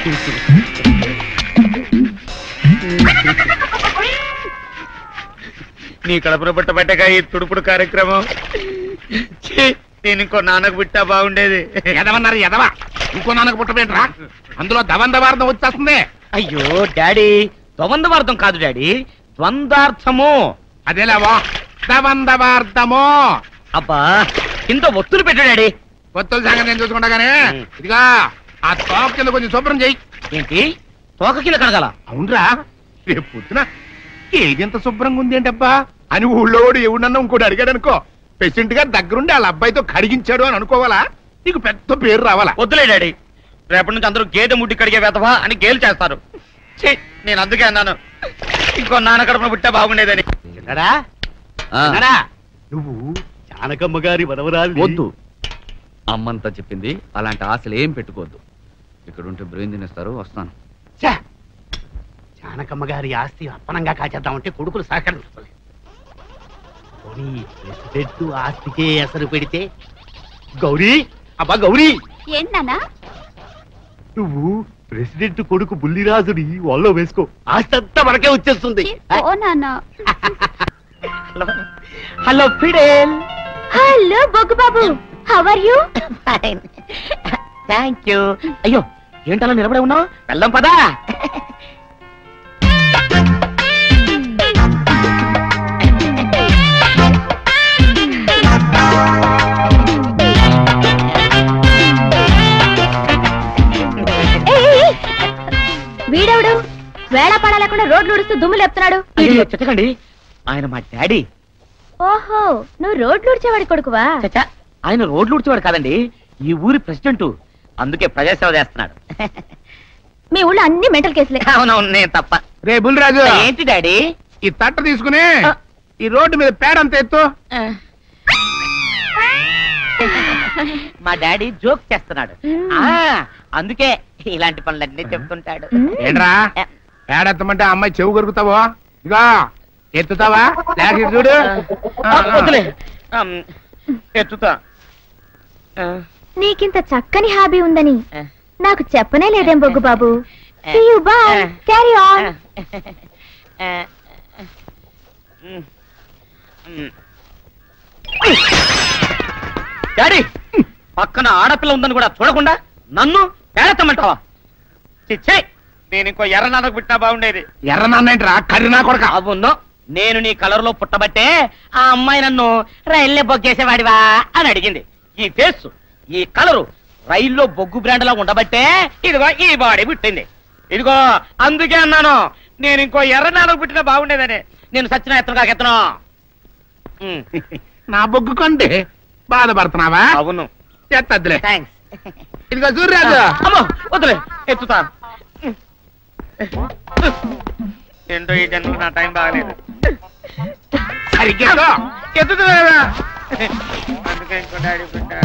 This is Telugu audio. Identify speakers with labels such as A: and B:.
A: నీ కడుపున పుట్టబట్టగా ఈ తుడుపుడు కార్యక్రమం. నేను ఇంకో నాన్నకు పుట్టా బాగుండేది.
B: ఎదవన్నారు ఎదవా, ఇంకో నాన్నకు పుట్టబెట్టరా? అందులో దవందవార్థం వచ్చేస్తుంది.
A: అయ్యో డాడీ, ద్వంద్వార్థం కాదు డాడీ, ద్వంద్వార్థము.
B: అదేలావా దవందవార్థము.
A: అబ్బా కింద ఒత్తులు పెట్టు డాడీ.
B: ఒత్తుల సంగతి నేను చూసుకుంటా గానీ ఇదిగా ఆ తోక కింద కొంచెం శుభ్రం చెయ్యి.
A: ఏంటి తోక కింద కడగాల?
B: అవునరా, రేపు పొద్దున ఏదెంత శుభ్రంగా ఉంది ఏంటబ్బా అని ఊళ్ళో ఎవడన్నా ఇంకోటి అడిగాడు అనుకో, పేషెంట్ గా దగ్గరుండి వాళ్ళ అబ్బాయితో కడిగించాడు అని అనుకోవాలా? నీకు పెద్ద పేరు రావాలా?
A: వద్దులే డాడీ, రేపటి నుంచి అందరూ గేదె ముడ్డి కడిగే వెతవా అని గేలు చేస్తారు. నేను అందుకే అన్నాను ఇంకో నాన్న కడుపున పుట్టా బాగుండేదని.
B: నువ్వు జానకమ్మ గారి వదవరాలు.
C: వద్దు, అమ్మంతా చెప్పింది. అలాంటి ఆశలు ఏం పెట్టుకోవద్దు. ఇక్కడ ఉంటే బ్రెయిన్ తినేస్తారు. వస్తాను.
B: జానకమ్మ గారి ఆస్తి అప్పనంగా కాచేద్దామంటే కొడుకులు సహకరించలేదు. ప్రెసిడెంట్ ఆస్తికే ఎసరు పెడితే గౌరీ, అబ్బా గౌరీ,
D: ఏంటన్నా
B: నువ్వు ప్రెసిడెంట్ కొడుకు బుల్లిరాజుని వాళ్ళలో వేసుకో, ఆస్తి అంతా మనకే వచ్చేస్తుంది.
A: Hello Fidel.
D: హలో బొగ్గు బాబు, how are you?
A: Thank you. అయ్యో ఏంటలా నిలబడే ఉన్నావు? వెళ్దాం పదా.
D: వీడెవడు వేళ పడ లేకుండా రోడ్లు ఉడుస్తూ దుమ్ము లేపుతున్నాడు?
A: చెప్పకండి, ఆయన మా డాడీ.
D: ఓహో, నువ్వు రోడ్లు ఉడిచేవాడి కొడుకువా?
A: చచ్చా, ఆయన రోడ్లు ఉడిచేవాడు కాదండి, ఈ ఊరి ప్రెసిడెంట్. అందుకే ప్రజాసేవ చేస్తున్నాడు.
D: మీ ఊళ్ళో అన్ని మెంటల్ కేసులే.
A: అవునవును, నేను తప్ప.
B: రే బుల్లిరాజు,
A: ఏంటి డాడీ?
B: ఈ తట్ట తీసుకుని ఈ రోడ్డు మీద పేడంత ఎత్తు.
A: మా డాడీ జోక్ చేస్తున్నాడు, అందుకే ఇలాంటి పనులన్నీ చెప్తుంటాడు.
B: ఏంట్రా పేడెత్తమంటే అమ్మాయి చెవు కొరుకుతావో? ఇగా ఎత్తుతావా? చూడు,
A: ఎత్తుతా.
D: నీకింత చక్కని హాబీ ఉందని నాకు చెప్పనే లేదేం బొగ్గు బాబు. Carry on.
A: డాడీ, పక్కన ఆడపిల్ల ఉందని కూడా చూడకుండా నన్ను పేడెత్తమంటావా? చిచ్చే, నేను ఇంకో ఎర్ర నాన్నకు పుట్టినా బాగుండేది.
B: ఎర్ర నాన్న ఏంట్రా, కర్రీనా కొడక?
A: అవును, నేను నీ కలర్ లో పుట్టబట్టే ఆ అమ్మాయి నన్ను రైల్లో బొగ్గేసేవాడివా అని అడిగింది. ఈ ఫేస్, ఈ కలరు రైల్లో బొగ్గు బ్రాండ్ లా ఉండబట్టే ఇదిగో ఈ బాడీ పుట్టింది. ఇదిగో అందుకే అన్నాను నేను ఇంకో ఎర్ర నాన్నకు పుట్టినా బాగుండేదని. నేను సచిన ఎత్తను కాకెత్తను.
B: నా బొగ్గు కొంటే బాధపడుతున్నావా?
A: అవును,
B: ఎత్తద్దులే.
A: థ్యాంక్స్.
B: ఇదిగో సూర్యరాజు.
A: అమ్మో వద్దులే, ఎత్తుతా. ఏంటో ఈ జన్మకు నా టైం బాగలేదు.
B: సరిగ్గా
A: ఎత్తుతా. అందుకే ఇంకో డాడీ పుట్టా.